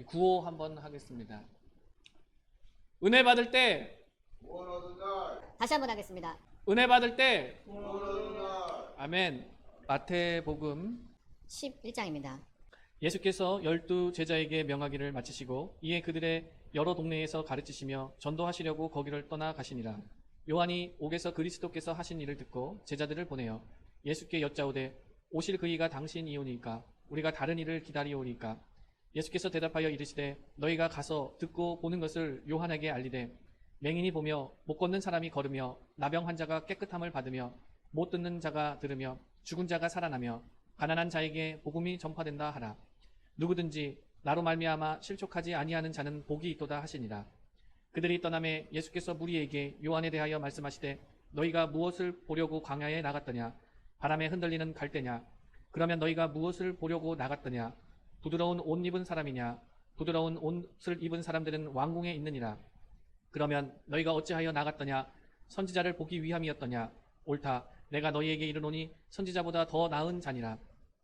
구호 한번 하겠습니다. 은혜 받을 때, 구원 얻은 날, 다시 한번 하겠습니다. 은혜 받을 때, 구원 얻은 날. 아멘. 마태복음 11장입니다. 예수께서 12 제자에게 명하기를 마치시고 이에 그들의 여러 동네에서 가르치시며 전도하시려고 거기를 떠나 가시니라. 요한이 옥에서 그리스도께서 하신 일을 듣고 제자들을 보내어 예수께 여짜오되 오실 그이가 당신이오니까 우리가 다른 일을 기다리오리까. 예수께서 대답하여 이르시되 너희가 가서 듣고 보는 것을 요한에게 알리되 맹인이 보며 못 걷는 사람이 걸으며 나병 환자가 깨끗함을 받으며 못 듣는 자가 들으며 죽은 자가 살아나며 가난한 자에게 복음이 전파된다 하라. 누구든지 나로 말미암아 실족하지 아니하는 자는 복이 있도다 하시니라. 그들이 떠나매 예수께서 무리에게 요한에 대하여 말씀하시되 너희가 무엇을 보려고 광야에 나갔더냐. 바람에 흔들리는 갈대냐. 그러면 너희가 무엇을 보려고 나갔더냐. 부드러운 옷 입은 사람이냐. 부드러운 옷을 입은 사람들은 왕궁에 있느니라. 그러면 너희가 어찌하여 나갔더냐. 선지자를 보기 위함이었더냐. 옳다. 내가 너희에게 이르노니 선지자보다 더 나은 자니라.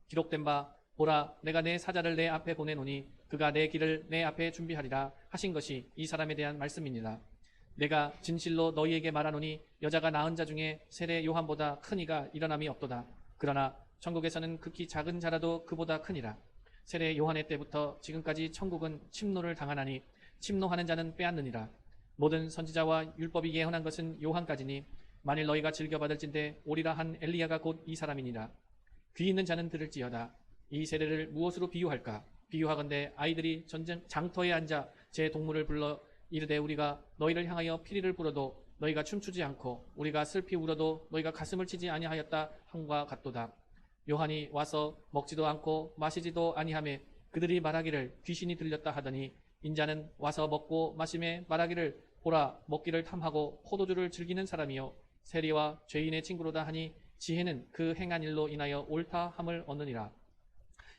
기록된 바 보라 내가 내 사자를 내 앞에 보내노니 그가 내 길을 내 앞에 준비하리라 하신 것이 이 사람에 대한 말씀이니라. 내가 진실로 너희에게 말하노니 여자가 낳은 자 중에 세례 요한보다 큰 이가 일어남이 없도다. 그러나 천국에서는 극히 작은 자라도 그보다 크니라. 세례 요한의 때부터 지금까지 천국은 침노를 당하나니 침노하는 자는 빼앗느니라. 모든 선지자와 율법이 예언한 것은 요한까지니 만일 너희가 즐겨받을진대 오리라 한 엘리야가 곧 이 사람이니라. 귀 있는 자는 들을지어다. 이 세례를 무엇으로 비유할까? 비유하건대 아이들이 전쟁 장터에 앉아 제 동물을 불러 이르되 우리가 너희를 향하여 피리를 불어도 너희가 춤추지 않고 우리가 슬피 울어도 너희가 가슴을 치지 아니하였다 함과 같도다. 요한이 와서 먹지도 않고 마시지도 아니하며 그들이 말하기를 귀신이 들렸다 하더니 인자는 와서 먹고 마심에 말하기를 보라 먹기를 탐하고 포도주를 즐기는 사람이요 세리와 죄인의 친구로다 하니 지혜는 그 행한 일로 인하여 옳다 함을 얻느니라.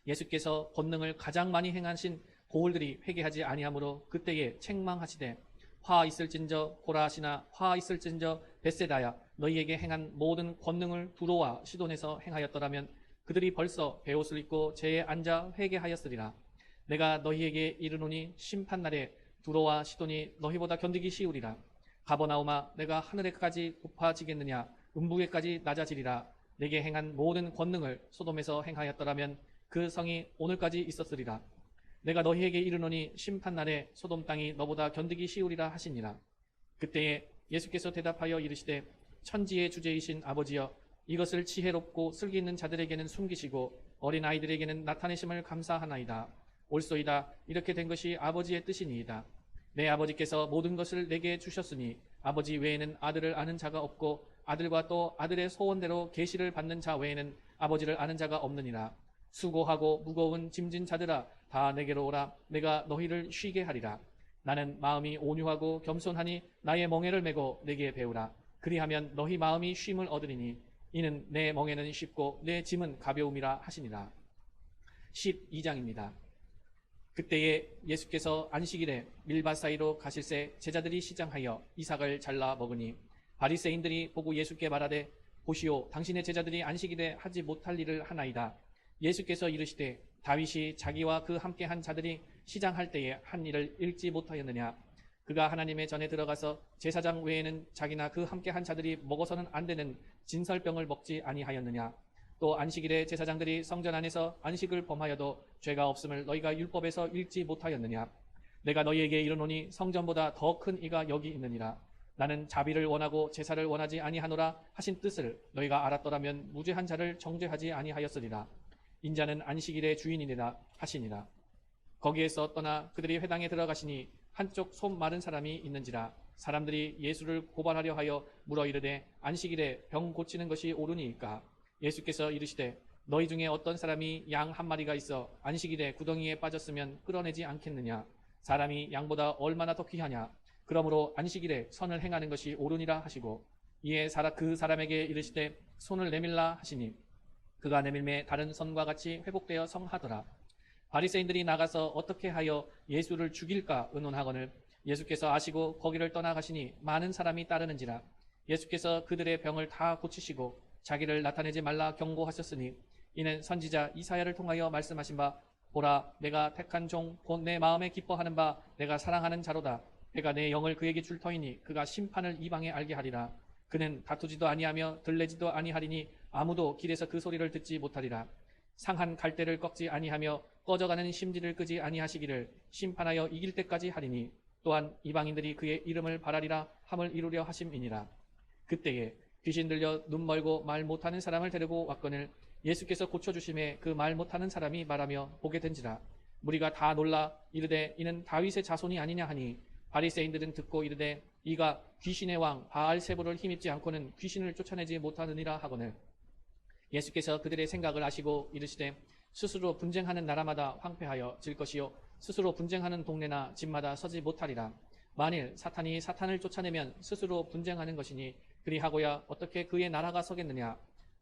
예수께서 권능을 가장 많이 행하신 고을들이 회개하지 아니하므로 그때에 책망하시되 화 있을진저 고라시나 화 있을진저 벳세다야 너희에게 행한 모든 권능을 두로와 시돈에서 행하였더라면 그들이 벌써 베옷을 입고 제에 앉아 회개하였으리라. 내가 너희에게 이르노니 심판날에 두로와 시돈이 너희보다 견디기 쉬우리라. 가버나움아 내가 하늘에까지 높아지겠느냐 음부에까지 낮아지리라. 내게 행한 모든 권능을 소돔에서 행하였더라면 그 성이 오늘까지 있었으리라. 내가 너희에게 이르노니 심판날에 소돔 땅이 너보다 견디기 쉬우리라 하시니라. 그때에 예수께서 대답하여 이르시되 천지의 주제이신 아버지여 이것을 지혜롭고 슬기 있는 자들에게는 숨기시고 어린 아이들에게는 나타내심을 감사하나이다. 옳소이다. 이렇게 된 것이 아버지의 뜻이니이다. 내 아버지께서 모든 것을 내게 주셨으니 아버지 외에는 아들을 아는 자가 없고 아들과 또 아들의 소원대로 계시를 받는 자 외에는 아버지를 아는 자가 없느니라. 수고하고 무거운 짐진 자들아 다 내게로 오라. 내가 너희를 쉬게 하리라. 나는 마음이 온유하고 겸손하니 나의 멍에를 메고 내게 배우라. 그리하면 너희 마음이 쉼을 얻으리니 이는 내 멍에는 쉽고 내 짐은 가벼움이라 하시니라. 12장입니다. 그때에 예수께서 안식일에 밀밭 사이로 가실새 제자들이 시장하여 이삭을 잘라 먹으니 바리새인들이 보고 예수께 말하되 보시오 당신의 제자들이 안식일에 하지 못할 일을 하나이다. 예수께서 이르시되 다윗이 자기와 그 함께한 자들이 시장할 때에 한 일을 읽지 못하였느냐. 그가 하나님의 전에 들어가서 제사장 외에는 자기나 그 함께한 자들이 먹어서는 안 되는 진설병을 먹지 아니하였느냐. 또 안식일에 제사장들이 성전 안에서 안식을 범하여도 죄가 없음을 너희가 율법에서 읽지 못하였느냐. 내가 너희에게 이르노니 성전보다 더 큰 이가 여기 있느니라. 나는 자비를 원하고 제사를 원하지 아니하노라 하신 뜻을 너희가 알았더라면 무죄한 자를 정죄하지 아니하였으리라. 인자는 안식일의 주인이니라 하시니라. 거기에서 떠나 그들이 회당에 들어가시니 한쪽 손 마른 사람이 있는지라. 사람들이 예수를 고발하려 하여 물어 이르되 안식일에 병 고치는 것이 옳으니이까. 예수께서 이르시되 너희 중에 어떤 사람이 양 한 마리가 있어 안식일에 구덩이에 빠졌으면 끌어내지 않겠느냐. 사람이 양보다 얼마나 더 귀하냐. 그러므로 안식일에 선을 행하는 것이 옳으니라 하시고 이에 그 사람에게 이르시되 손을 내밀라 하시니 그가 내밀매 다른 선과 같이 회복되어 성하더라. 바리새인들이 나가서 어떻게 하여 예수를 죽일까 의논하거늘 예수께서 아시고 거기를 떠나가시니 많은 사람이 따르는지라. 예수께서 그들의 병을 다 고치시고 자기를 나타내지 말라 경고하셨으니 이는 선지자 이사야를 통하여 말씀하신 바 보라, 내가 택한 종 곧 내 마음에 기뻐하는 바 내가 사랑하는 자로다. 내가 내 영을 그에게 줄 터이니 그가 심판을 이방에 알게 하리라. 그는 다투지도 아니하며 들레지도 아니하리니 아무도 길에서 그 소리를 듣지 못하리라. 상한 갈대를 꺾지 아니하며 꺼져가는 심지를 끄지 아니하시기를 심판하여 이길 때까지 하리니 또한 이방인들이 그의 이름을 바라리라 함을 이루려 하심이니라. 그때에 귀신 들려 눈 멀고 말 못하는 사람을 데리고 왔거늘 예수께서 고쳐주심에 그 말 못하는 사람이 말하며 보게 된지라. 무리가 다 놀라 이르되 이는 다윗의 자손이 아니냐 하니 바리새인들은 듣고 이르되 이가 귀신의 왕 바알세불을 힘입지 않고는 귀신을 쫓아내지 못하느니라 하거늘 예수께서 그들의 생각을 아시고 이르시되 스스로 분쟁하는 나라마다 황폐하여 질 것이요 스스로 분쟁하는 동네나 집마다 서지 못하리라. 만일 사탄이 사탄을 쫓아내면 스스로 분쟁하는 것이니 그리하고야 어떻게 그의 나라가 서겠느냐.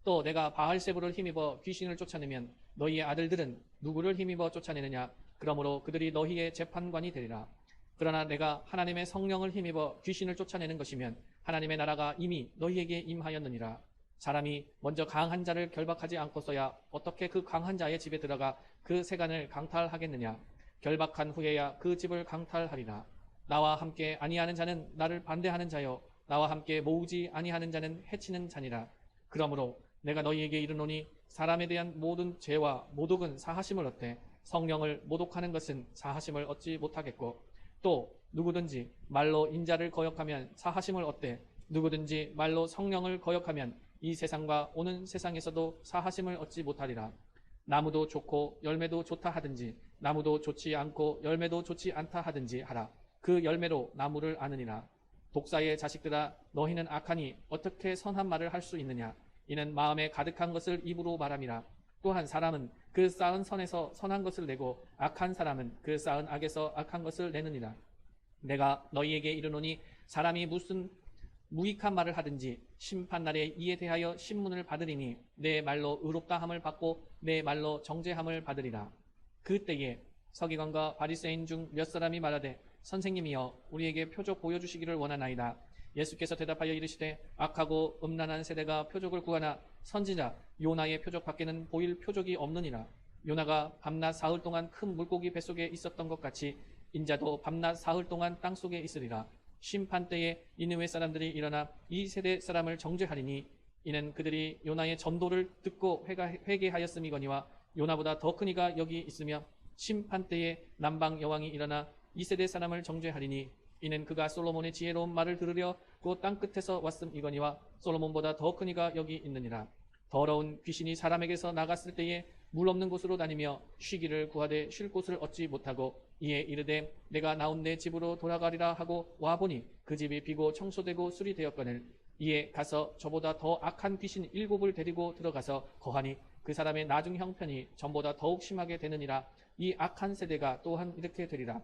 또 내가 바알세불을 힘입어 귀신을 쫓아내면 너희의 아들들은 누구를 힘입어 쫓아내느냐. 그러므로 그들이 너희의 재판관이 되리라. 그러나 내가 하나님의 성령을 힘입어 귀신을 쫓아내는 것이면 하나님의 나라가 이미 너희에게 임하였느니라. 사람이 먼저 강한 자를 결박하지 않고서야 어떻게 그 강한 자의 집에 들어가 그 세간을 강탈하겠느냐. 결박한 후에야 그 집을 강탈하리라. 나와 함께 아니하는 자는 나를 반대하는 자요 나와 함께 모으지 아니하는 자는 해치는 자니라. 그러므로 내가 너희에게 이르노니 사람에 대한 모든 죄와 모독은 사하심을 얻되 성령을 모독하는 것은 사하심을 얻지 못하겠고 또 누구든지 말로 인자를 거역하면 사하심을 얻되 누구든지 말로 성령을 거역하면 이 세상과 오는 세상에서도 사하심을 얻지 못하리라. 나무도 좋고 열매도 좋다 하든지 나무도 좋지 않고 열매도 좋지 않다 하든지 하라. 그 열매로 나무를 아느니라. 독사의 자식들아 너희는 악하니 어떻게 선한 말을 할 수 있느냐. 이는 마음에 가득한 것을 입으로 말함이라. 또한 사람은 그 쌓은 선에서 선한 것을 내고 악한 사람은 그 쌓은 악에서 악한 것을 내느니라. 내가 너희에게 이르노니 사람이 무슨 무익한 말을 하든지 심판날에 이에 대하여 신문을 받으리니 내 말로 의롭다 함을 받고 내 말로 정죄함을 받으리라. 그때에 서기관과 바리새인 중 몇 사람이 말하되 선생님이여 우리에게 표적 보여주시기를 원하나이다. 예수께서 대답하여 이르시되 악하고 음란한 세대가 표적을 구하나 선지자 요나의 표적 밖에는 보일 표적이 없느니라. 요나가 밤낮 사흘 동안 큰 물고기 뱃속에 있었던 것 같이 인자도 밤낮 사흘 동안 땅속에 있으리라. 심판 때에 니느웨 사람들이 일어나 이 세대 사람을 정죄하리니 이는 그들이 요나의 전도를 듣고 회개하였음이거니와 요나보다 더 큰 이가 여기 있으며 심판 때에 남방 여왕이 일어나 이 세대 사람을 정죄하리니 이는 그가 솔로몬의 지혜로운 말을 들으려 그 땅 끝에서 왔음이거니와 솔로몬보다 더 큰 이가 여기 있느니라. 더러운 귀신이 사람에게서 나갔을 때에 물 없는 곳으로 다니며 쉬기를 구하되 쉴 곳을 얻지 못하고 이에 이르되 내가 나온 내 집으로 돌아가리라 하고 와보니 그 집이 비고 청소되고 수리되었거늘 이에 가서 저보다 더 악한 귀신 7을 데리고 들어가서 거하니 그 사람의 나중 형편이 전보다 더욱 심하게 되느니라. 이 악한 세대가 또한 이렇게 되리라.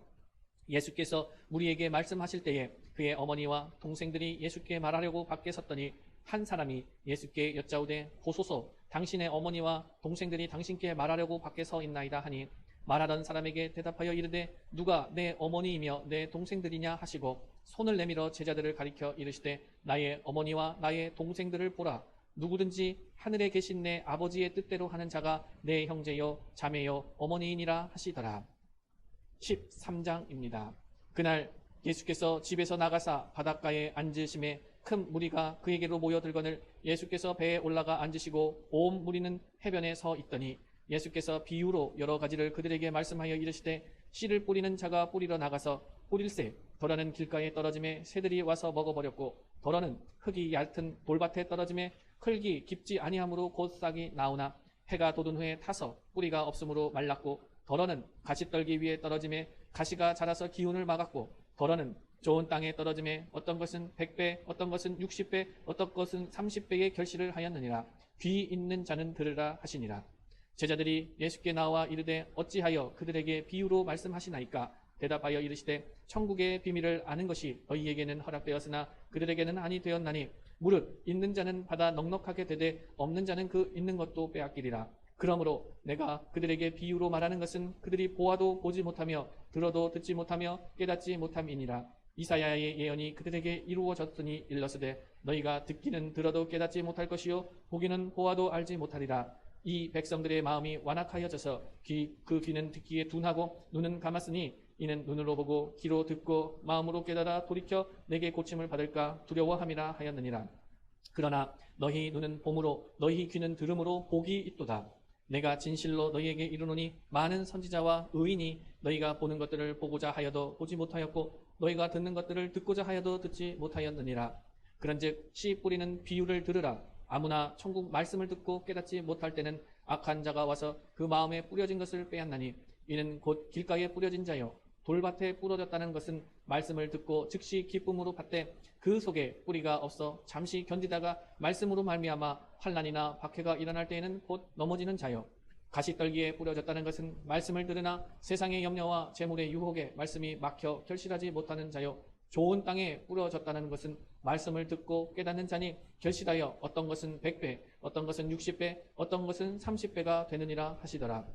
예수께서 우리에게 말씀하실 때에 그의 어머니와 동생들이 예수께 말하려고 밖에 섰더니 한 사람이 예수께 여짜오되 보소서 당신의 어머니와 동생들이 당신께 말하려고 밖에 서 있나이다 하니 말하던 사람에게 대답하여 이르되 누가 내 어머니이며 내 동생들이냐 하시고 손을 내밀어 제자들을 가리켜 이르시되 나의 어머니와 나의 동생들을 보라. 누구든지 하늘에 계신 내 아버지의 뜻대로 하는 자가 내 형제요 자매요 어머니이니라 하시더라. 13장입니다. 그날 예수께서 집에서 나가사 바닷가에 앉으심에 큰 무리가 그에게로 모여들거늘 예수께서 배에 올라가 앉으시고 온 무리는 해변에 서 있더니 예수께서 비유로 여러 가지를 그들에게 말씀하여 이르시되 씨를 뿌리는 자가 뿌리러 나가서 뿌릴새 덜어는 길가에 떨어짐에 새들이 와서 먹어버렸고 덜어는 흙이 얇은 돌밭에 떨어짐에 흙이 깊지 아니하므로 곧 싹이 나오나 해가 돋은 후에 타서 뿌리가 없으므로 말랐고 덜어는 가시떨기 위에 떨어짐에 가시가 자라서 기운을 막았고 덜어는 좋은 땅에 떨어짐에 어떤 것은 100배 어떤 것은 60배 어떤 것은 30배의 결실을 하였느니라. 귀 있는 자는 들으라 하시니라. 제자들이 예수께 나와 이르되 어찌하여 그들에게 비유로 말씀하시나이까. 대답하여 이르시되 천국의 비밀을 아는 것이 너희에게는 허락되었으나 그들에게는 아니 되었나니 무릇 있는 자는 받아 넉넉하게 되되 없는 자는 그 있는 것도 빼앗기리라. 그러므로 내가 그들에게 비유로 말하는 것은 그들이 보아도 보지 못하며 들어도 듣지 못하며 깨닫지 못함이니라. 이사야의 예언이 그들에게 이루어졌더니 일러스되 너희가 듣기는 들어도 깨닫지 못할 것이요 보기는 보아도 알지 못하리라. 이 백성들의 마음이 완악하여져서 그 귀는 듣기에 둔하고 눈은 감았으니 이는 눈으로 보고 귀로 듣고 마음으로 깨달아 돌이켜 내게 고침을 받을까 두려워함이라 하였느니라. 그러나 너희 눈은 봄으로 너희 귀는 들음으로 복이 있도다. 내가 진실로 너희에게 이르노니 많은 선지자와 의인이 너희가 보는 것들을 보고자 하여도 보지 못하였고 너희가 듣는 것들을 듣고자 하여도 듣지 못하였느니라. 그런즉 씨 뿌리는 비유를 들으라. 아무나 천국 말씀을 듣고 깨닫지 못할 때는 악한 자가 와서 그 마음에 뿌려진 것을 빼앗나니 이는 곧 길가에 뿌려진 자요 돌밭에 뿌려졌다는 것은 말씀을 듣고 즉시 기쁨으로 받되 그 속에 뿌리가 없어 잠시 견디다가 말씀으로 말미암아 환난이나 박해가 일어날 때에는 곧 넘어지는 자요 가시떨기에 뿌려졌다는 것은 말씀을 들으나 세상의 염려와 재물의 유혹에 말씀이 막혀 결실하지 못하는 자요 좋은 땅에 뿌려졌다는 것은 말씀을 듣고 깨닫는 자니 결실하여 어떤 것은 100배, 어떤 것은 60배, 어떤 것은 30배가 되느니라 하시더라.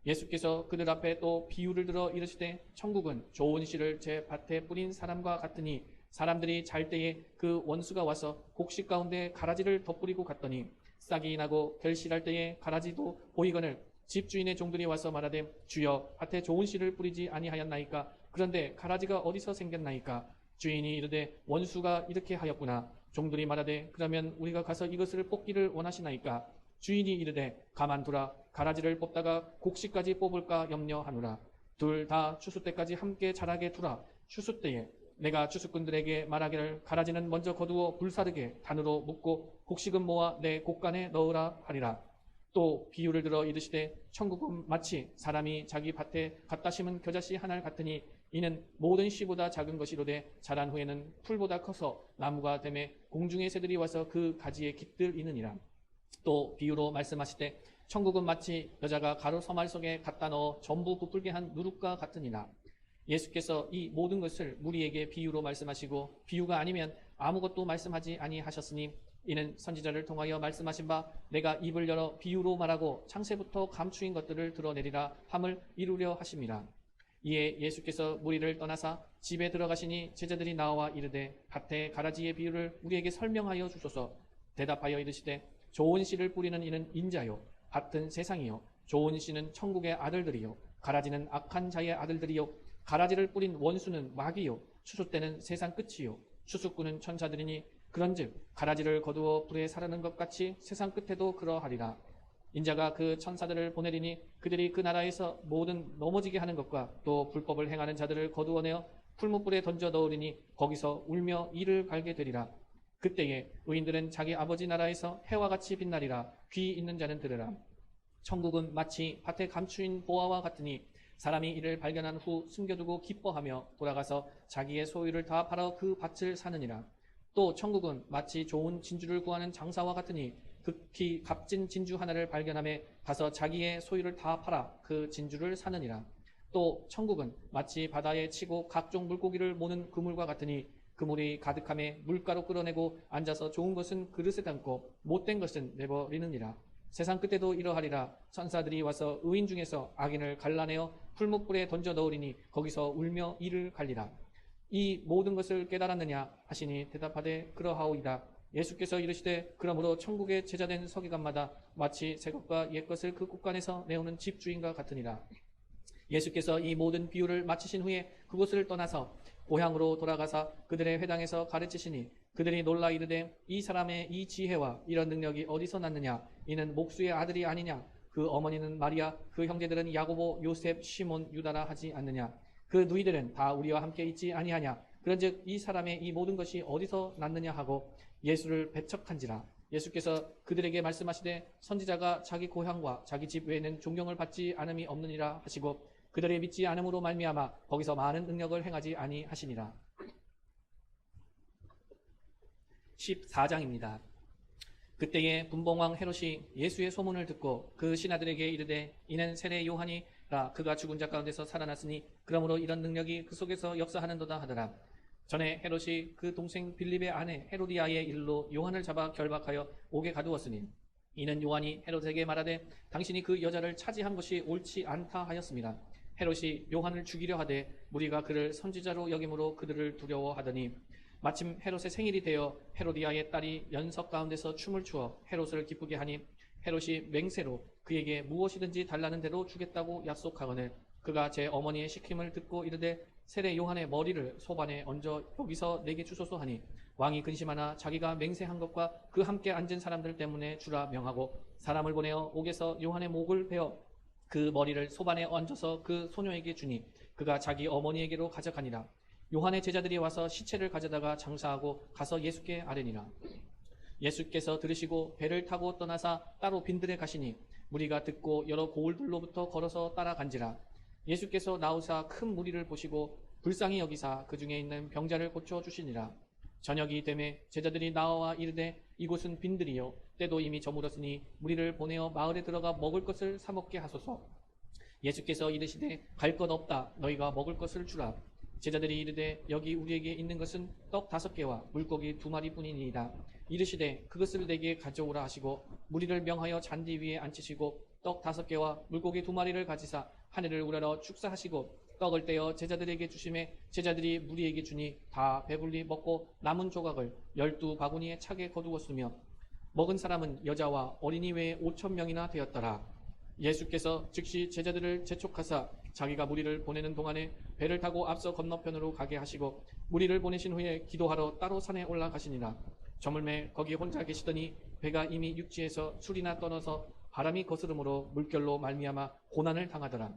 예수께서 그들 앞에 또 비유를 들어 이르시되 천국은 좋은 씨를 제 밭에 뿌린 사람과 같으니 사람들이 잘 때에 그 원수가 와서 곡식 가운데 가라지를 덧뿌리고 갔더니 싹이 나고 결실할 때에 가라지도 보이거늘 집주인의 종들이 와서 말하되 주여 밭에 좋은 씨를 뿌리지 아니하였나이까 그런데 가라지가 어디서 생겼나이까 주인이 이르되 원수가 이렇게 하였구나. 종들이 말하되 그러면 우리가 가서 이것을 뽑기를 원하시나이까 주인이 이르되 가만두라. 가라지를 뽑다가 곡식까지 뽑을까 염려하노라. 둘 다 추수 때까지 함께 자라게 두라. 추수 때에 내가 추수꾼들에게 말하기를 가라지는 먼저 거두어 불사르게 단으로 묶고 곡식은 모아 내 곡간에 넣으라 하리라. 또 비유를 들어 이르시되 천국은 마치 사람이 자기 밭에 갖다 심은 겨자씨 하나 같으니 이는 모든 씨보다 작은 것이로되 자란 후에는 풀보다 커서 나무가 되매 공중의 새들이 와서 그 가지에 깃들이느니라. 또 비유로 말씀하시되 천국은 마치 여자가 가루 서말 속에 갖다 넣어 전부 부풀게 한 누룩과 같으니라. 예수께서 이 모든 것을 무리에게 비유로 말씀하시고 비유가 아니면 아무것도 말씀하지 아니하셨으니 이는 선지자를 통하여 말씀하신 바 내가 입을 열어 비유로 말하고 창세부터 감추인 것들을 드러내리라 함을 이루려 하심이라. 이에 예수께서 무리를 떠나사 집에 들어가시니 제자들이 나와 이르되 밭에 가라지의 비유를 우리에게 설명하여 주소서. 대답하여 이르시되 좋은 씨를 뿌리는 이는 인자요 밭은 세상이요 좋은 씨는 천국의 아들들이요 가라지는 악한 자의 아들들이요 가라지를 뿌린 원수는 마귀요 추수 때는 세상 끝이요 추수꾼은 천사들이니 그런즉 가라지를 거두어 불에 사르는 것 같이 세상 끝에도 그러하리라. 인자가 그 천사들을 보내리니 그들이 그 나라에서 모든 넘어지게 하는 것과 또 불법을 행하는 자들을 거두어내어 풀무불에 던져 넣으리니 거기서 울며 이를 갈게 되리라. 그때에 의인들은 자기 아버지 나라에서 해와 같이 빛나리라. 귀 있는 자는 들으라. 천국은 마치 밭에 감추인 보화와 같으니 사람이 이를 발견한 후 숨겨두고 기뻐하며 돌아가서 자기의 소유를 다 팔아 그 밭을 사느니라. 또 천국은 마치 좋은 진주를 구하는 장사와 같으니 극히 값진 진주 하나를 발견하며 가서 자기의 소유를 다 팔아 그 진주를 사느니라. 또 천국은 마치 바다에 치고 각종 물고기를 모는 그물과 같으니 그물이 가득함에 물가로 끌어내고 앉아서 좋은 것은 그릇에 담고 못된 것은 내버리느니라. 세상 끝에도 이러하리라. 천사들이 와서 의인 중에서 악인을 갈라내어 풀무불에 던져 넣으리니 거기서 울며 이를 갈리라. 이 모든 것을 깨달았느냐 하시니 대답하되 그러하오이다. 예수께서 이르시되 그러므로 천국에 제자된 서기관마다 마치 새 것과 옛 것을 그 곳간에서 내오는 집주인과 같으니라. 예수께서 이 모든 비유를 마치신 후에 그곳을 떠나서 고향으로 돌아가사 그들의 회당에서 가르치시니 그들이 놀라 이르되 이 사람의 이 지혜와 이런 능력이 어디서 났느냐 이는 목수의 아들이 아니냐 그 어머니는 마리아 그 형제들은 야고보 요셉 시몬 유다라 하지 않느냐 그 누이들은 다 우리와 함께 있지 아니하냐 그런즉 이 사람의 이 모든 것이 어디서 났느냐 하고 예수를 배척한지라. 예수께서 그들에게 말씀하시되 선지자가 자기 고향과 자기 집 외에는 존경을 받지 않음이 없느니라 하시고 그들의 믿지 않음으로 말미암아 거기서 많은 능력을 행하지 아니하시니라. 14장입니다. 그때에 분봉왕 헤롯이 예수의 소문을 듣고 그 신하들에게 이르되 이는 세례 요한이라 그가 죽은 자 가운데서 살아났으니 그러므로 이런 능력이 그 속에서 역사하는도다 하더라. 전에 헤롯이 그 동생 빌립의 아내 헤로디아의 일로 요한을 잡아 결박하여 옥에 가두었으니 이는 요한이 헤롯에게 말하되 당신이 그 여자를 차지한 것이 옳지 않다 하였습니다. 헤롯이 요한을 죽이려 하되 무리가 그를 선지자로 여김으로 그들을 두려워하더니 마침 헤롯의 생일이 되어 헤로디아의 딸이 연석 가운데서 춤을 추어 헤롯을 기쁘게 하니 헤롯이 맹세로 그에게 무엇이든지 달라는 대로 주겠다고 약속하거늘 그가 제 어머니의 시킴을 듣고 이르되 세례 요한의 머리를 소반에 얹어 여기서 내게 주소서 하니 왕이 근심하나 자기가 맹세한 것과 그 함께 앉은 사람들 때문에 주라 명하고 사람을 보내어 옥에서 요한의 목을 베어 그 머리를 소반에 얹어서 그 소녀에게 주니 그가 자기 어머니에게로 가져가니라. 요한의 제자들이 와서 시체를 가져다가 장사하고 가서 예수께 아뢰니라. 예수께서 들으시고 배를 타고 떠나사 따로 빈들에 가시니 무리가 듣고 여러 고을들로부터 걸어서 따라간지라. 예수께서 나오사 큰 무리를 보시고 불쌍히 여기사 그 중에 있는 병자를 고쳐 주시니라. 저녁이 되매 제자들이 나와 이르되 이곳은 빈들이요 때도 이미 저물었으니 무리를 보내어 마을에 들어가 먹을 것을 사 먹게 하소서. 예수께서 이르시되 갈 것 없다 너희가 먹을 것을 주라. 제자들이 이르되 여기 우리에게 있는 것은 떡 5개와 물고기 2마리뿐이니이다. 이르시되 그것을 내게 가져오라 하시고 무리를 명하여 잔디 위에 앉히시고 떡 5개와 물고기 2마리를 가지사 하늘을 우러러 축사하시고 떡을 떼어 제자들에게 주심에 제자들이 무리에게 주니 다 배불리 먹고 남은 조각을 12바구니에 차게 거두었으며 먹은 사람은 여자와 어린이 외에 5,000명이나 되었더라. 예수께서 즉시 제자들을 재촉하사 자기가 무리를 보내는 동안에 배를 타고 앞서 건너편으로 가게 하시고 무리를 보내신 후에 기도하러 따로 산에 올라가시니라. 저물매 거기 혼자 계시더니 배가 이미 육지에서 술이나 떠나서 바람이 거스름으로 물결로 말미암아 고난을 당하더라.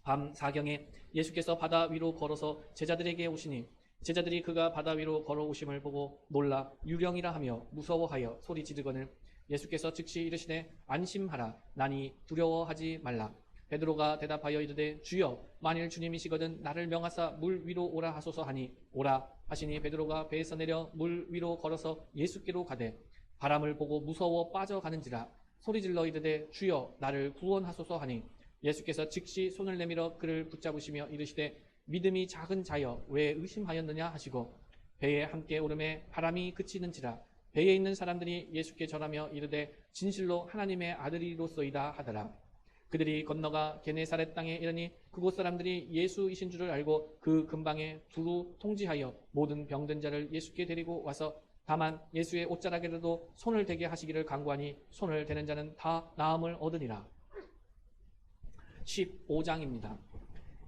밤 4경에 예수께서 바다 위로 걸어서 제자들에게 오시니 제자들이 그가 바다 위로 걸어오심을 보고 놀라 유령이라 하며 무서워하여 소리 지르거늘 예수께서 즉시 이르시되 안심하라 나니 두려워하지 말라. 베드로가 대답하여 이르되 주여 만일 주님이시거든 나를 명하사 물 위로 오라 하소서 하니 오라 하시니 베드로가 배에서 내려 물 위로 걸어서 예수께로 가되 바람을 보고 무서워 빠져가는지라 소리질러 이르되 주여 나를 구원하소서 하니 예수께서 즉시 손을 내밀어 그를 붙잡으시며 이르시되 믿음이 작은 자여 왜 의심하였느냐 하시고 배에 함께 오르매 바람이 그치는지라 배에 있는 사람들이 예수께 절하며 이르되 진실로 하나님의 아들이로소이다 하더라. 그들이 건너가 게네사렛 땅에 이르니 그곳 사람들이 예수이신 줄을 알고 그 근방에 두루 통지하여 모든 병든 자를 예수께 데리고 와서 다만 예수의 옷자락에라도 손을 대게 하시기를 간구하니 손을 대는 자는 다 나음을 얻으니라. 15장입니다.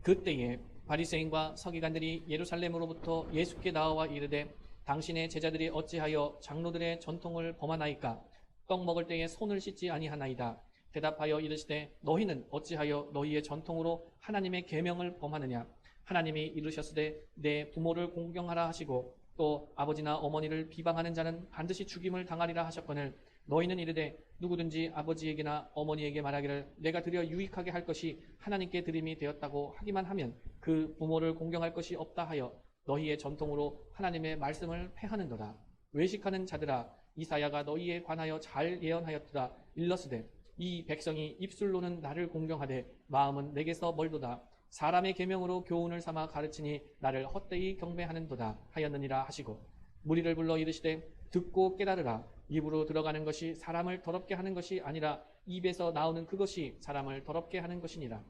그때에 바리새인과 서기관들이 예루살렘으로부터 예수께 나와 이르되 당신의 제자들이 어찌하여 장로들의 전통을 범하나이까? 떡 먹을 때에 손을 씻지 아니하나이다. 대답하여 이르시되 너희는 어찌하여 너희의 전통으로 하나님의 계명을 범하느냐? 하나님이 이르셨으되 내 부모를 공경하라 하시고 또 아버지나 어머니를 비방하는 자는 반드시 죽임을 당하리라 하셨거늘 너희는 이르되 누구든지 아버지에게나 어머니에게 말하기를 내가 드려 유익하게 할 것이 하나님께 드림이 되었다고 하기만 하면 그 부모를 공경할 것이 없다 하여 너희의 전통으로 하나님의 말씀을 패하는도다. 외식하는 자들아 이사야가 너희에 관하여 잘 예언하였도다. 일러스되 이 백성이 입술로는 나를 공경하되 마음은 내게서 멀도다. 사람의 계명으로 교훈을 삼아 가르치니 나를 헛되이 경배하는도다 하였느니라 하시고 무리를 불러 이르시되 듣고 깨달으라. 입으로 들어가는 것이 사람을 더럽게 하는 것이 아니라 입에서 나오는 그것이 사람을 더럽게 하는 것이니라.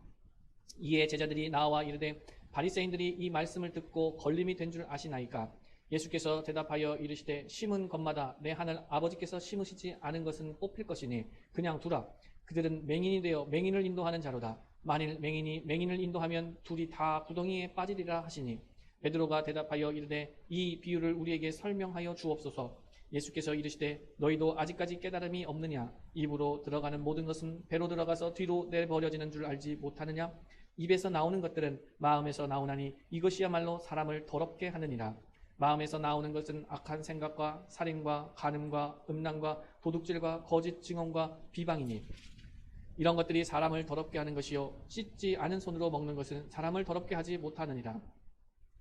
이에 제자들이 나와 이르되 바리새인들이 이 말씀을 듣고 걸림이 된 줄 아시나이까? 예수께서 대답하여 이르시되 심은 것마다 내 하늘 아버지께서 심으시지 않은 것은 뽑힐 것이니 그냥 두라. 그들은 맹인이 되어 맹인을 인도하는 자로다. 만일 맹인이 맹인을 인도하면 둘이 다 구덩이에 빠지리라 하시니 베드로가 대답하여 이르되 이 비유를 우리에게 설명하여 주옵소서. 예수께서 이르시되 너희도 아직까지 깨달음이 없느냐? 입으로 들어가는 모든 것은 배로 들어가서 뒤로 내버려지는 줄 알지 못하느냐? 입에서 나오는 것들은 마음에서 나오나니 이것이야말로 사람을 더럽게 하느니라. 마음에서 나오는 것은 악한 생각과 살인과 간음과 음란과 도둑질과 거짓 증언과 비방이니 이런 것들이 사람을 더럽게 하는 것이요 씻지 않은 손으로 먹는 것은 사람을 더럽게 하지 못하느니라.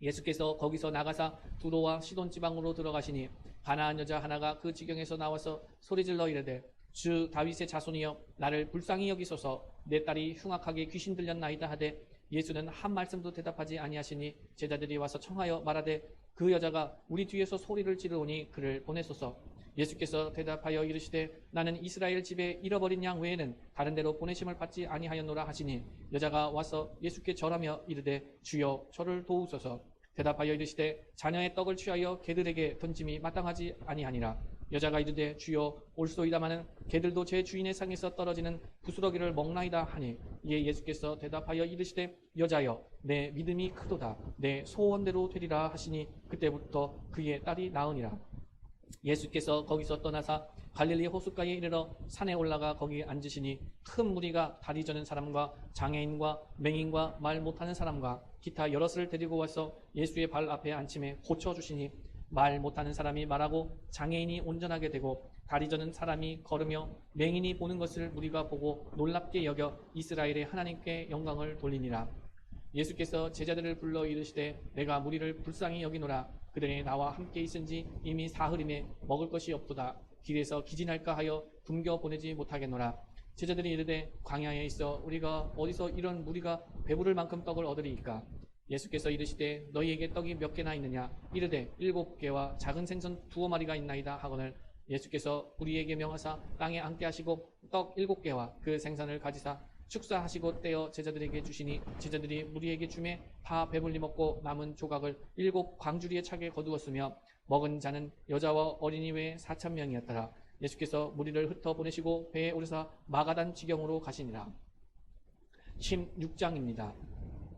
예수께서 거기서 나가사 두로와 시돈 지방으로 들어가시니 가나안 여자 하나가 그 지경에서 나와서 소리질러 이르되 주 다윗의 자손이여 나를 불쌍히 여기소서. 내 딸이 흉악하게 귀신 들렸나이다 하되 예수는 한 말씀도 대답하지 아니하시니 제자들이 와서 청하여 말하되 그 여자가 우리 뒤에서 소리를 지르오니 그를 보내소서. 예수께서 대답하여 이르시되 나는 이스라엘 집에 잃어버린 양 외에는 다른 데로 보내심을 받지 아니하였노라 하시니 여자가 와서 예수께 절하며 이르되 주여 저를 도우소서. 대답하여 이르시되 자녀의 떡을 취하여 개들에게 던짐이 마땅하지 아니하니라. 여자가 이르되 주여 올소이다마는 개들도 제 주인의 상에서 떨어지는 부스러기를 먹나이다 하니 이에 예수께서 대답하여 이르시되 여자여 내 믿음이 크도다 내 소원대로 되리라 하시니 그때부터 그의 딸이 나으니라. 예수께서 거기서 떠나사 갈릴리 호숫가에 이르러 산에 올라가 거기 앉으시니 큰 무리가 다리 저는 사람과 장애인과 맹인과 말 못하는 사람과 기타 여럿을 데리고 와서 예수의 발 앞에 앉힘에 고쳐주시니 말 못하는 사람이 말하고 장애인이 온전하게 되고 다리 저는 사람이 걸으며 맹인이 보는 것을 무리가 보고 놀랍게 여겨 이스라엘의 하나님께 영광을 돌리니라. 예수께서 제자들을 불러 이르시되 내가 무리를 불쌍히 여기노라. 그들이 나와 함께 있은지 이미 사흘임에 먹을 것이 없도다. 길에서 기진할까 하여 굶겨 보내지 못하겠노라. 제자들이 이르되 광야에 있어 우리가 어디서 이런 무리가 배부를 만큼 떡을 얻으리이까. 예수께서 이르시되 너희에게 떡이 몇 개나 있느냐. 이르되 7개와 작은 생선 2마리가 있나이다 하거늘 예수께서 우리에게 명하사 땅에 앉게 하시고 떡 7개와 그 생선을 가지사 축사하시고 떼어 제자들에게 주시니 제자들이 무리에게 주매 다 배불리 먹고 남은 조각을 7 광주리에 차게 거두었으며 먹은 자는 여자와 어린이 외에 4,000명이었더라. 예수께서 무리를 흩어 보내시고 배에 오르사 마가단 지경으로 가시니라. 16장입니다.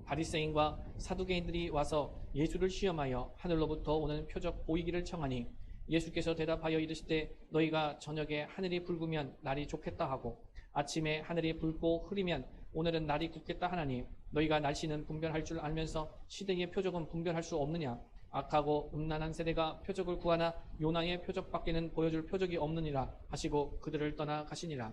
바리새인과 사두개인들이 와서 예수를 시험하여 하늘로부터 오는 표적 보이기를 청하니 예수께서 대답하여 이르시되 너희가 저녁에 하늘이 붉으면 날이 좋겠다 하고 아침에 하늘이 붉고 흐리면 오늘은 날이 굳겠다 하나니 너희가 날씨는 분별할 줄 알면서 시대의 표적은 분별할 수 없느냐. 악하고 음란한 세대가 표적을 구하나 요나의 표적밖에는 보여줄 표적이 없느니라 하시고 그들을 떠나 가시니라.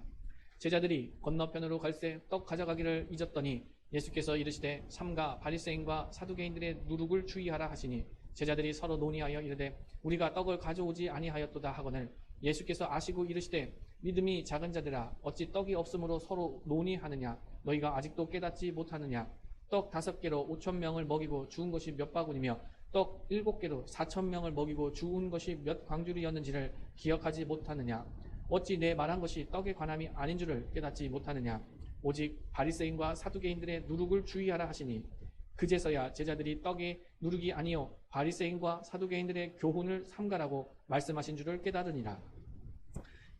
제자들이 건너편으로 갈새 떡 가져가기를 잊었더니 예수께서 이르시되 삼가 바리새인과 사두개인들의 누룩을 주의하라 하시니 제자들이 서로 논의하여 이르되 우리가 떡을 가져오지 아니하였도다 하거늘 예수께서 아시고 이르시되 믿음이 작은 자들아 어찌 떡이 없으므로 서로 논의하느냐. 너희가 아직도 깨닫지 못하느냐. 떡 5개로 5,000명을 먹이고 죽은 것이 몇 바구니며 떡 7개로 4,000명을 먹이고 죽은 것이 몇 광주리였는지를 기억하지 못하느냐. 어찌 내 말한 것이 떡의 관함이 아닌 줄을 깨닫지 못하느냐. 오직 바리새인과 사두개인들의 누룩을 주의하라 하시니 그제서야 제자들이 떡의 누룩이 아니요 바리새인과 사두개인들의 교훈을 삼가라고 말씀하신 줄을 깨달으니라.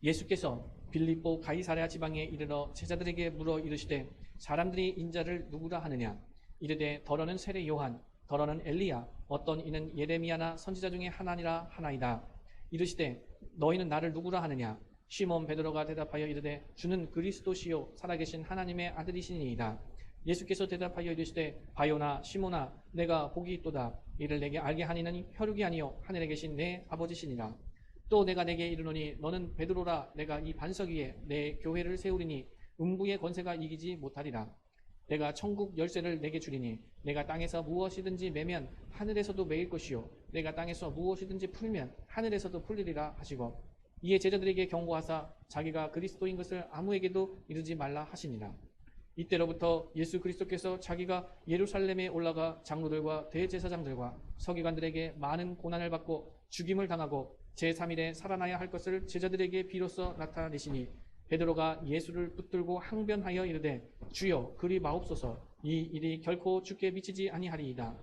예수께서 빌립보 가이사랴 지방에 이르러 제자들에게 물어 이르시되 사람들이 인자를 누구라 하느냐. 이르되 더러는 세례 요한 더러는 엘리야 어떤 이는 예레미야나 선지자 중에 하나니라 하나이다. 이르시되 너희는 나를 누구라 하느냐. 시몬 베드로가 대답하여 이르되 주는 그리스도시요 살아계신 하나님의 아들이시니이다. 예수께서 대답하여 이르시되 바요나 시몬아 내가 복이 있도다. 이를 내게 알게 하니는 혈육이 아니요 하늘에 계신 내 아버지시니라. 또 내가 내게 이르노니 너는 베드로라. 내가 이 반석 위에 내 교회를 세우리니 음부의 권세가 이기지 못하리라. 내가 천국 열쇠를 내게 주리니 내가 땅에서 무엇이든지 매면 하늘에서도 매일 것이요 내가 땅에서 무엇이든지 풀면 하늘에서도 풀리리라 하시고 이에 제자들에게 경고하사 자기가 그리스도인 것을 아무에게도 이르지 말라 하시니라. 이때로부터 예수 그리스도께서 자기가 예루살렘에 올라가 장로들과 대제사장들과 서기관들에게 많은 고난을 받고 죽임을 당하고 제3일에 살아나야 할 것을 제자들에게 비로소 나타내시니 베드로가 예수를 붙들고 항변하여 이르되 주여 그리 마옵소서 이 일이 결코 주께 미치지 아니하리이다.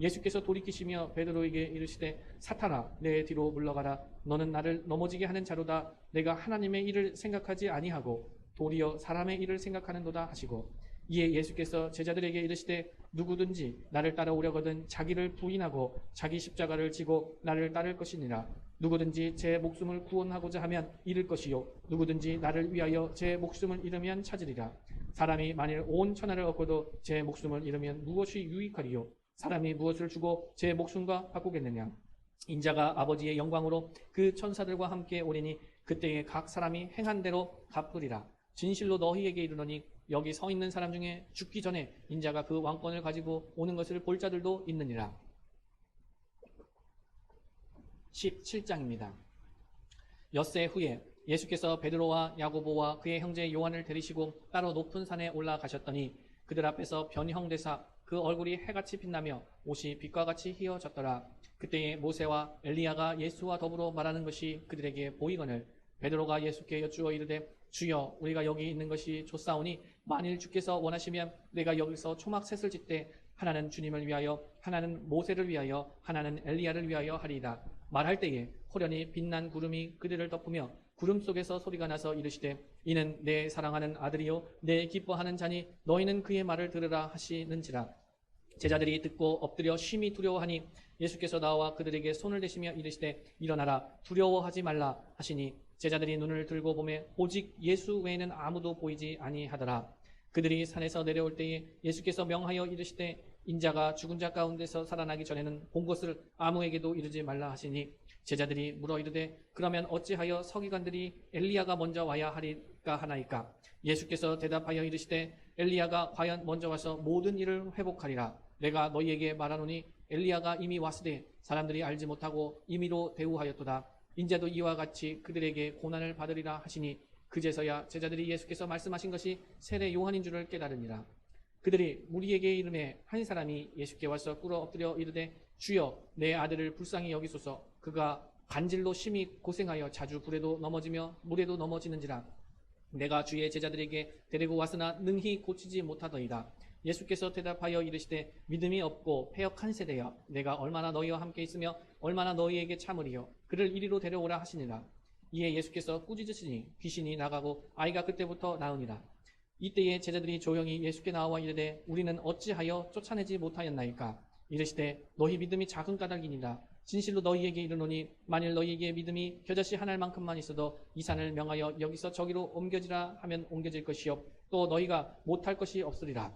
예수께서 돌이키시며 베드로에게 이르시되 사탄아 내 뒤로 물러가라. 너는 나를 넘어지게 하는 자로다. 내가 하나님의 일을 생각하지 아니하고 도리어 사람의 일을 생각하는도다 하시고 이에 예수께서 제자들에게 이르시되 누구든지 나를 따라오려거든 자기를 부인하고 자기 십자가를 지고 나를 따를 것이니라. 누구든지 제 목숨을 구원하고자 하면 잃을 것이요 누구든지 나를 위하여 제 목숨을 잃으면 찾으리라. 사람이 만일 온 천하를 얻고도 제 목숨을 잃으면 무엇이 유익하리요. 사람이 무엇을 주고 제 목숨과 바꾸겠느냐. 인자가 아버지의 영광으로 그 천사들과 함께 오리니 그때에 각 사람이 행한 대로 갚으리라. 진실로 너희에게 이르노니 여기 서 있는 사람 중에 죽기 전에 인자가 그 왕권을 가지고 오는 것을 볼 자들도 있느니라. 17장입니다. 엿새 후에 예수께서 베드로와 야고보와 그의 형제 요한을 데리시고 따로 높은 산에 올라가셨더니 그들 앞에서 변형되사 그 얼굴이 해같이 빛나며 옷이 빛과 같이 휘어졌더라. 그때에 모세와 엘리야가 예수와 더불어 말하는 것이 그들에게 보이거늘 베드로가 예수께 여쭈어 이르되 주여 우리가 여기 있는 것이 좋사오니 만일 주께서 원하시면 내가 여기서 초막 셋을 짓되 하나는 주님을 위하여 하나는 모세를 위하여 하나는 엘리야를 위하여 하리이다. 말할 때에 호련히 빛난 구름이 그들을 덮으며 구름 속에서 소리가 나서 이르시되 이는 내 사랑하는 아들이요 내 기뻐하는 자니 너희는 그의 말을 들으라 하시는지라. 제자들이 듣고 엎드려 심히 두려워하니 예수께서 나와 그들에게 손을 대시며 이르시되 일어나라 두려워하지 말라 하시니 제자들이 눈을 들고 보매 오직 예수 외에는 아무도 보이지 아니하더라. 그들이 산에서 내려올 때에 예수께서 명하여 이르시되 인자가 죽은 자 가운데서 살아나기 전에는 본 것을 아무에게도 이르지 말라 하시니 제자들이 물어 이르되 그러면 어찌하여 서기관들이 엘리야가 먼저 와야 하리까 하나이까. 예수께서 대답하여 이르시되 엘리야가 과연 먼저 와서 모든 일을 회복하리라. 내가 너희에게 말하노니 엘리야가 이미 왔으되 사람들이 알지 못하고 임의로 대우하였도다. 인자도 이와 같이 그들에게 고난을 받으리라 하시니 그제서야 제자들이 예수께서 말씀하신 것이 세례 요한인 줄을 깨달으니라. 그들이 무리에게 이르매 한 사람이 예수께 와서 꿇어 엎드려 이르되 주여 내 아들을 불쌍히 여기소서. 그가 간질로 심히 고생하여 자주 불에도 넘어지며 물에도 넘어지는지라. 내가 주의 제자들에게 데리고 왔으나 능히 고치지 못하더이다. 예수께서 대답하여 이르시되 믿음이 없고 패역한 세대여 내가 얼마나 너희와 함께 있으며 얼마나 너희에게 참으리요. 그를 이리로 데려오라 하시니라. 이에 예수께서 꾸짖으시니 귀신이 나가고 아이가 그때부터 나으니라. 이때에 제자들이 조용히 예수께 나와 이르되 우리는 어찌하여 쫓아내지 못하였나이까. 이르시되 너희 믿음이 작은 까닭이니라. 진실로 너희에게 이르노니 만일 너희에게 믿음이 겨자씨 한 알만큼만 있어도 이 산을 명하여 여기서 저기로 옮겨지라 하면 옮겨질 것이요 또 너희가 못할 것이 없으리라.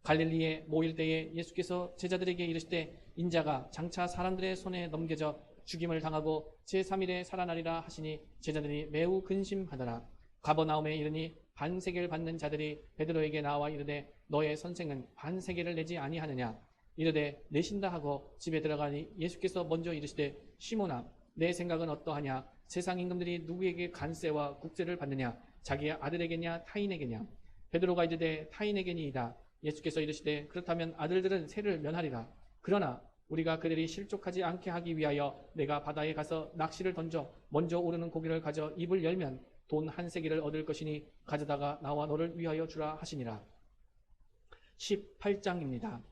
갈릴리에 모일 때에 예수께서 제자들에게 이르시되 인자가 장차 사람들의 손에 넘겨져 죽임을 당하고 제3일에 살아나리라 하시니 제자들이 매우 근심하더라. 가버나움에 이르니 반세계를 받는 자들이 베드로에게 나와 이르되 너의 선생은 반세계를 내지 아니하느냐. 이르되 내신다 하고 집에 들어가니 예수께서 먼저 이르시되 시몬아 내 생각은 어떠하냐. 세상 임금들이 누구에게 관세와 국세를 받느냐. 자기의 아들에게냐 타인에게냐. 베드로가 이르되 타인에게니이다. 예수께서 이르시되 그렇다면 아들들은 세를 면하리라. 그러나 우리가 그들이 실족하지 않게 하기 위하여 내가 바다에 가서 낚시를 던져 먼저 오르는 고기를 가져 입을 열면 돈 한 세기를 얻을 것이니 가져다가 나와 너를 위하여 주라 하시니라. 18장입니다.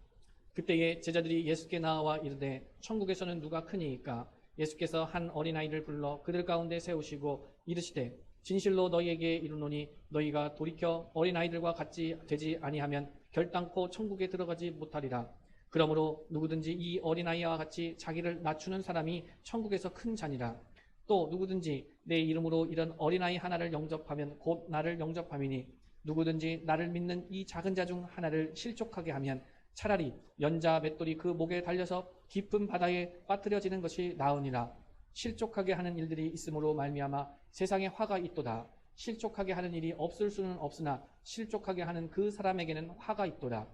그때에 제자들이 예수께 나와 이르되 천국에서는 누가 크니이까. 예수께서 한 어린아이를 불러 그들 가운데 세우시고 이르시되 진실로 너희에게 이르노니 너희가 돌이켜 어린아이들과 같이 되지 아니하면 결단코 천국에 들어가지 못하리라. 그러므로 누구든지 이 어린아이와 같이 자기를 낮추는 사람이 천국에서 큰 자니라. 또 누구든지 내 이름으로 이런 어린아이 하나를 영접하면 곧 나를 영접함이니 누구든지 나를 믿는 이 작은 자 중 하나를 실족하게 하면 차라리 연자 맷돌이 그 목에 달려서 깊은 바다에 빠뜨려지는 것이 나으니라. 실족하게 하는 일들이 있으므로 말미암아 세상에 화가 있도다. 실족하게 하는 일이 없을 수는 없으나 실족하게 하는 그 사람에게는 화가 있도다.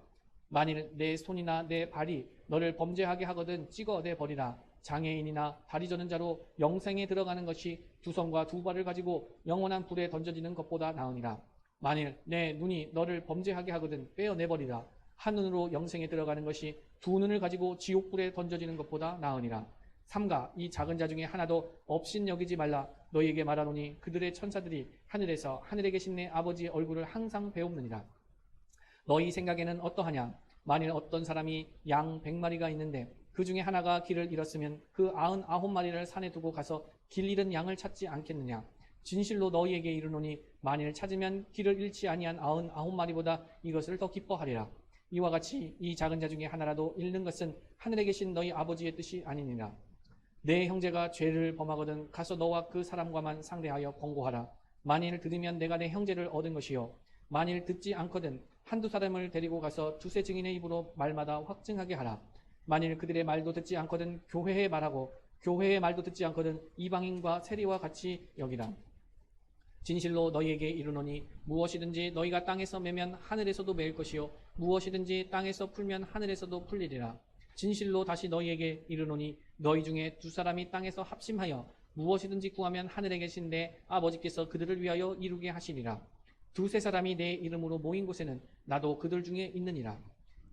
만일 내 손이나 내 발이 너를 범죄하게 하거든 찍어내 버리라. 장애인이나 다리 저는 자로 영생에 들어가는 것이 두 손과 두 발을 가지고 영원한 불에 던져지는 것보다 나으니라. 만일 내 눈이 너를 범죄하게 하거든 빼어내버리라. 한 눈으로 영생에 들어가는 것이 두 눈을 가지고 지옥불에 던져지는 것보다 나으니라. 삼가 이 작은 자 중에 하나도 없인 여기지 말라. 너희에게 말하노니 그들의 천사들이 하늘에서 하늘에 계신 내 아버지의 얼굴을 항상 배웁느니라. 너희 생각에는 어떠하냐. 만일 어떤 사람이 양 100마리가 있는데 그 중에 하나가 길을 잃었으면 그 99마리를 산에 두고 가서 길 잃은 양을 찾지 않겠느냐. 진실로 너희에게 이르노니 만일 찾으면 길을 잃지 아니한 99마리보다 이것을 더 기뻐하리라. 이와 같이 이 작은 자 중에 하나라도 잃는 것은 하늘에 계신 너희 아버지의 뜻이 아니니라. 내 형제가 죄를 범하거든 가서 너와 그 사람과만 상대하여 권고하라. 만일 들으면 내가 내 형제를 얻은 것이요 만일 듣지 않거든 한두 사람을 데리고 가서 두세 증인의 입으로 말마다 확증하게 하라. 만일 그들의 말도 듣지 않거든 교회에 말하고 교회의 말도 듣지 않거든 이방인과 세리와 같이 여기라. 진실로 너희에게 이르노니 무엇이든지 너희가 땅에서 매면 하늘에서도 매일 것이요 무엇이든지 땅에서 풀면 하늘에서도 풀리리라. 진실로 다시 너희에게 이르노니 너희 중에 두 사람이 땅에서 합심하여 무엇이든지 구하면 하늘에 계신 내 아버지께서 그들을 위하여 이루게 하시리라. 두세 사람이 내 이름으로 모인 곳에는 나도 그들 중에 있느니라.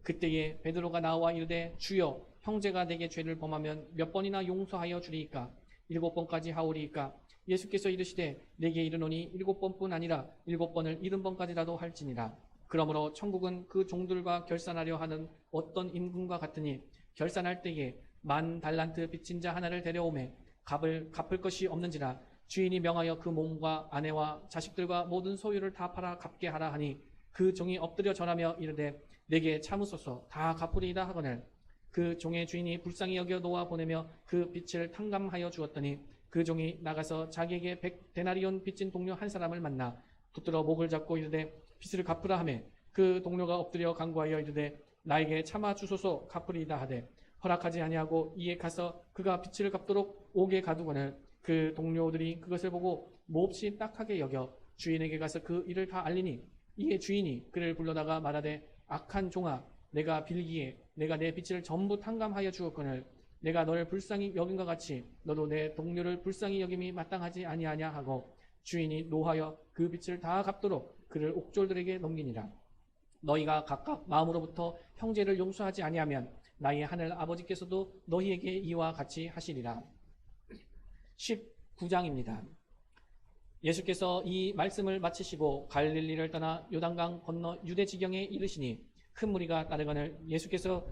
그때에 베드로가 나와 이르되 주여 형제가 내게 죄를 범하면 몇 번이나 용서하여 주리이까. 7번까지 하오리이까. 예수께서 이르시되 내게 이르노니 7번뿐 아니라 7번을 70번까지라도 할지니라. 그러므로 천국은 그 종들과 결산하려 하는 어떤 임금과 같으니 결산할 때에 10,000달란트 빚진 자 하나를 데려오매 갚을 것이 없는지라 주인이 명하여 그 몸과 아내와 자식들과 모든 소유를 다 팔아 갚게 하라 하니 그 종이 엎드려 절하며 이르되 내게 참으소서 다 갚으리이다 하거늘 그 종의 주인이 불쌍히 여겨 놓아 보내며 그 빚을 탕감하여 주었더니 그 종이 나가서 자기에게 100데나리온 빚진 동료 한 사람을 만나 붙들어 목을 잡고 이르되 빚을 갚으라 하매 그 동료가 엎드려 간구하여 이르되 나에게 참아 주소서 갚으리이다 하되 허락하지 아니하고 이에 가서 그가 빚을 갚도록 옥에 가두거늘 그 동료들이 그것을 보고 몹시 딱하게 여겨 주인에게 가서 그 일을 다 알리니 이에 주인이 그를 불러다가 말하되 악한 종아 내가 빌기에 내가 내 빚을 전부 탕감하여 주었거늘 내가 너를 불쌍히 여긴과 같이 너도 내 동료를 불쌍히 여김이 마땅하지 아니하냐 하고 주인이 노하여 그 빚을 다 갚도록 그를 옥졸들에게 넘기니라. 너희가 각각 마음으로부터 형제를 용서하지 아니하면 나의 하늘 아버지께서도 너희에게 이와 같이 하시리라. 19장입니다. 예수께서 이 말씀을 마치시고 갈릴리를 떠나 요단강 건너 유대 지경에 이르시니 큰 무리가 따르거늘 예수께서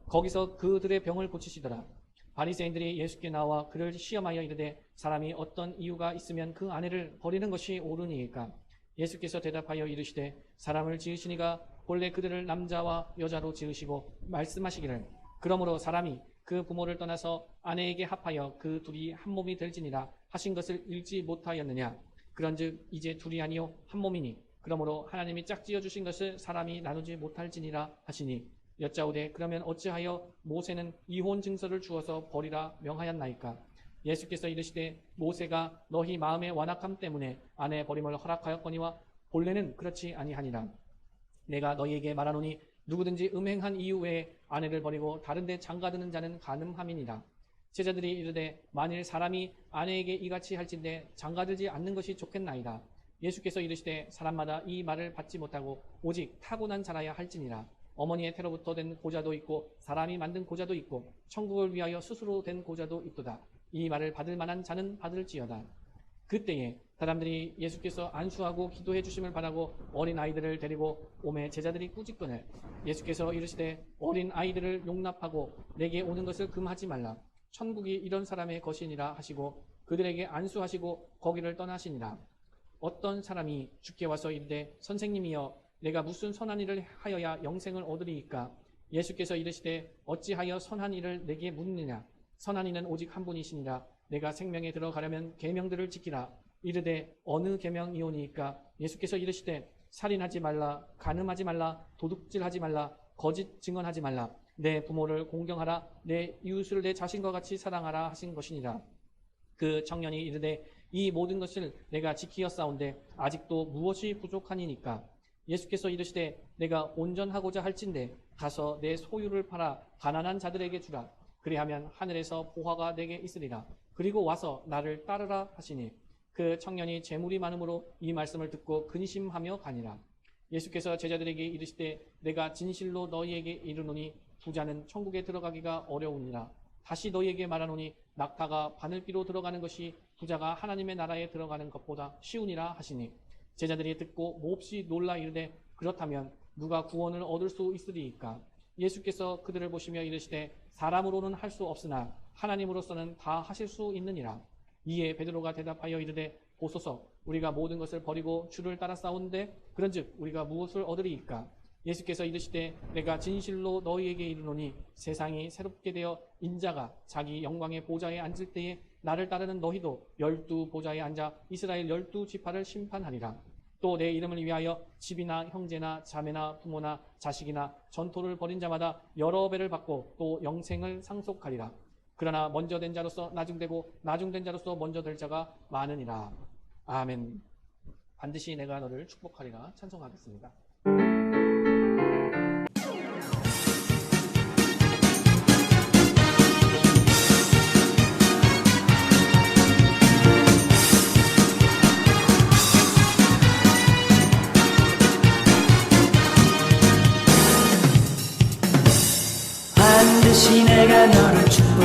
거기서 그들의 병을 고치시더라. 바리새인들이 예수께 나와 그를 시험하여 이르되 사람이 어떤 이유가 있으면 그 아내를 버리는 것이 옳으니까 예수께서 대답하여 이르시되 사람을 지으시니가 본래 그들을 남자와 여자로 지으시고 말씀하시기를 그러므로 사람이 그 부모를 떠나서 아내에게 합하여 그 둘이 한 몸이 될지니라 하신 것을 읽지 못하였느냐. 그런즉 이제 둘이 아니요 한 몸이니 그러므로 하나님이 짝지어 주신 것을 사람이 나누지 못할지니라 하시니 여짜오되 그러면 어찌하여 모세는 이혼 증서를 주어서 버리라 명하였나이까. 예수께서 이르시되 모세가 너희 마음의 완악함 때문에 아내 버림을 허락하였거니와 본래는 그렇지 아니하니라. 내가 너희에게 말하노니 누구든지 음행한 이유 외에 아내를 버리고 다른 데 장가드는 자는 간음함이니라. 제자들이 이르되 만일 사람이 아내에게 이같이 할진대 장가들지 않는 것이 좋겠나이다. 예수께서 이르시되 사람마다 이 말을 받지 못하고 오직 타고난 자라야 할지니라. 어머니의 태로부터 된 고자도 있고 사람이 만든 고자도 있고 천국을 위하여 스스로 된 고자도 있도다. 이 말을 받을 만한 자는 받을지어다. 그때에 사람들이 예수께서 안수하고 기도해 주심을 바라고 어린 아이들을 데리고 오매 제자들이 꾸짖거늘 예수께서 이르시되 어린 아이들을 용납하고 내게 오는 것을 금하지 말라. 천국이 이런 사람의 것이니라 하시고 그들에게 안수하시고 거기를 떠나시니라. 어떤 사람이 주께 와서 이르되 선생님이여 내가 무슨 선한 일을 하여야 영생을 얻으리이까. 예수께서 이르시되 어찌하여 선한 일을 내게 묻느냐. 선한 이는 오직 한 분이시니라. 내가 생명에 들어가려면 계명들을 지키라. 이르되 어느 계명이오니이까. 예수께서 이르시되 살인하지 말라, 간음하지 말라, 도둑질하지 말라, 거짓 증언하지 말라, 내 부모를 공경하라, 내 이웃을 내 자신과 같이 사랑하라 하신 것이니라. 그 청년이 이르되 이 모든 것을 내가 지키었사온데 아직도 무엇이 부족하니니까. 예수께서 이르시되 내가 온전하고자 할진대 가서 내 소유를 팔아 가난한 자들에게 주라. 그리하면 하늘에서 보화가 내게 있으리라. 그리고 와서 나를 따르라 하시니 그 청년이 재물이 많음으로 이 말씀을 듣고 근심하며 가니라. 예수께서 제자들에게 이르시되 내가 진실로 너희에게 이르노니 부자는 천국에 들어가기가 어려우니라. 다시 너희에게 말하노니 낙타가 바늘비로 들어가는 것이 부자가 하나님의 나라에 들어가는 것보다 쉬우니라 하시니 제자들이 듣고 몹시 놀라 이르되 그렇다면 누가 구원을 얻을 수 있으리이까. 예수께서 그들을 보시며 이르시되 사람으로는 할 수 없으나 하나님으로서는 다 하실 수 있느니라. 이에 베드로가 대답하여 이르되 보소서 우리가 모든 것을 버리고 주를 따라 싸우는데 그런즉 우리가 무엇을 얻으리이까. 예수께서 이르시되 내가 진실로 너희에게 이르노니 세상이 새롭게 되어 인자가 자기 영광의 보좌에 앉을 때에 나를 따르는 너희도 12 보좌에 앉아 이스라엘 12지파를 심판하리라. 또 내 이름을 위하여 집이나 형제나 자매나 부모나 자식이나 전토를 벌인 자마다 여러 배를 받고 또 영생을 상속하리라. 그러나 먼저 된 자로서 나중되고 나중된 자로서 먼저 될 자가 많으니라. 아멘. 반드시 내가 너를 축복하리라. 찬송하겠습니다. 반드시 내가 너를 축복하리라.